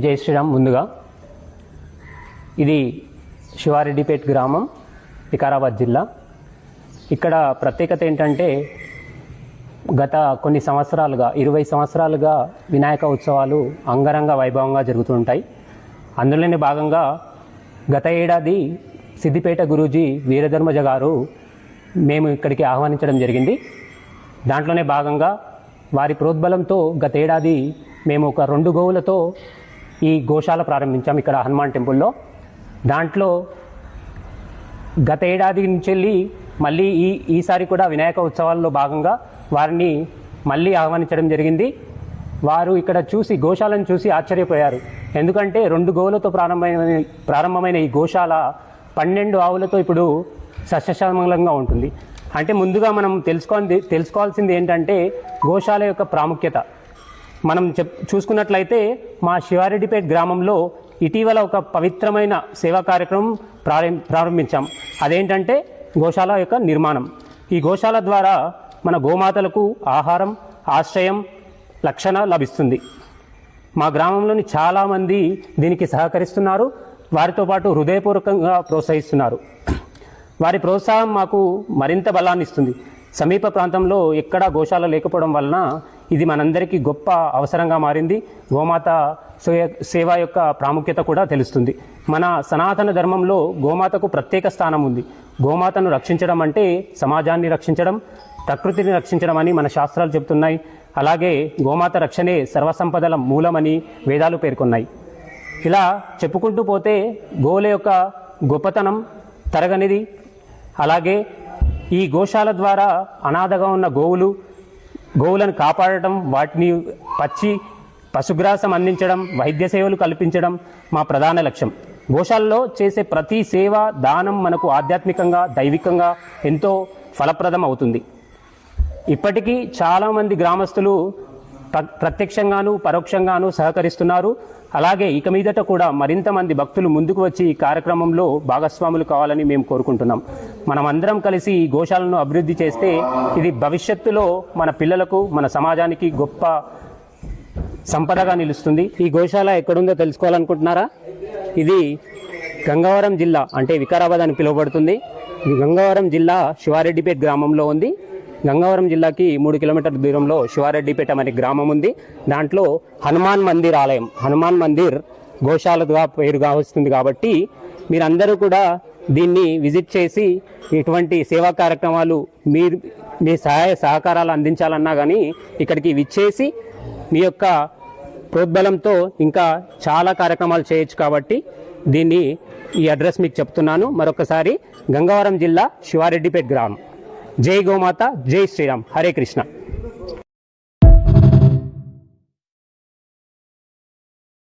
జై శ్రీరామ్. ముందుగా ఇది శివారెడ్డిపేట్ గ్రామం, వికారాబాద్ జిల్లా. ఇక్కడ ప్రత్యేకత ఏంటంటే గత కొన్ని సంవత్సరాలుగా 20 సంవత్సరాలుగా వినాయక ఉత్సవాలు అంగరంగ వైభవంగా జరుగుతుంటాయి. అందులోనే భాగంగా గత ఏడాది సిద్దిపేట గురూజీ వీరధర్మజ గారు మేము ఇక్కడికి ఆహ్వానించడం జరిగింది. దాంట్లోనే భాగంగా వారి ప్రోద్బలంతో గత ఏడాది మేము ఒక 2 గోవులతో ఈ గోశాల ప్రారంభించాం ఇక్కడ హనుమాన్ టెంపుల్లో. దాంట్లో గత ఏడాది నుంచి వెళ్ళి మళ్ళీ ఈసారి కూడా వినాయక ఉత్సవాల్లో భాగంగా వారిని మళ్ళీ ఆహ్వానించడం జరిగింది. వారు ఇక్కడ చూసి గోశాలను చూసి ఆశ్చర్యపోయారు. ఎందుకంటే 2 గోవులతో ప్రారంభమైన ఈ గోశాల 12 ఆవులతో ఇప్పుడు సస్యశ్యామలంగా ఉంటుంది. అంటే ముందుగా మనం తెలుసుకోవాల్సింది ఏంటంటే గోశాల యొక్క ప్రాముఖ్యత. మనం చూసుకున్నట్లయితే మా శివారెడ్డిపేట్ గ్రామంలో ఇటీవల ఒక పవిత్రమైన సేవా కార్యక్రమం ప్రారంభించాం. అదేంటంటే గోశాల యొక్క నిర్మాణం. ఈ గోశాల ద్వారా మన గోమాతలకు ఆహారం, ఆశ్రయం, రక్షణ లభిస్తుంది. మా గ్రామంలోని చాలామంది దీనికి సహకరిస్తున్నారు. వారితో పాటు హృదయపూర్వకంగా ప్రోత్సహిస్తున్నారు. వారి ప్రోత్సాహం మాకు మరింత బలాన్ని ఇస్తుంది. సమీప ప్రాంతంలో ఎక్కడా గోశాల లేకపోవడం వలన ఇది మనందరికీ గొప్ప అవసరంగా మారింది. గోమాత సేవ యొక్క ప్రాముఖ్యత కూడా తెలుస్తుంది. మన సనాతన ధర్మంలో గోమాతకు ప్రత్యేక స్థానం ఉంది. గోమాతను రక్షించడం అంటే సమాజాన్ని రక్షించడం, ప్రకృతిని రక్షించడం అని మన శాస్త్రాలు చెబుతున్నాయి. అలాగే గోమాత రక్షణే సర్వసంపదల మూలమని వేదాలు పేర్కొన్నాయి. ఇలా చెప్పుకుంటూ పోతే గోవుల యొక్క గొప్పతనం తరగనిది. అలాగే ఈ గోశాల ద్వారా అనాథగా ఉన్న గోవులను కాపాడటం, వాటిని పశుగ్రాసం అందించడం, వైద్య సేవలు కల్పించడం మా ప్రధాన లక్ష్యం. గోశాలలో చేసే ప్రతి సేవ, దానం మనకు ఆధ్యాత్మికంగా, దైవికంగా ఎంతో ఫలప్రదం అవుతుంది. ఇప్పటికీ చాలామంది గ్రామస్తులు ప్రత్యక్షంగాను పరోక్షంగాను సహకరిస్తున్నారు. అలాగే ఇక మీదట కూడా మరింత మంది భక్తులు ముందుకు వచ్చి ఈ కార్యక్రమంలో భాగస్వాములు కావాలని మేము కోరుకుంటున్నాం. మనమందరం కలిసి ఈ గోశాలను అభివృద్ధి చేస్తే ఇది భవిష్యత్తులో మన పిల్లలకు, మన సమాజానికి గొప్ప సంపదగా నిలుస్తుంది. ఈ గోశాల ఎక్కడుందో తెలుసుకోవాలనుకుంటున్నారా? ఇది గంగవరం జిల్లా, అంటే వికారాబాద్ అని పిలువబడుతుంది. గంగవరం జిల్లా శివారెడ్డిపేట్ గ్రామంలో ఉంది. గంగవరం జిల్లాకి 3 కిలోమీటర్ల దూరంలో శివారెడ్డిపేట అనే గ్రామం ఉంది. దాంట్లో హనుమాన్ మందిర్ ఆలయం, హనుమాన్ మందిర్ గోశాలగా పేరుగా వస్తుంది. కాబట్టి మీరందరూ కూడా దీన్ని విజిట్ చేసి ఇటువంటి సేవా కార్యక్రమాలు మీ సహాయ సహకారాలు అందించాలన్నా కానీ ఇక్కడికి విచ్చేసి మీ యొక్క ప్రోద్బలంతో ఇంకా చాలా కార్యక్రమాలు చేయొచ్చు. కాబట్టి ఈ అడ్రస్ మీకు చెప్తున్నాను మరొకసారి. గంగవరం జిల్లా శివారెడ్డిపేట్ గ్రామం. జై గోమాత, జై శ్రీరామ్, హరే కృష్ణ.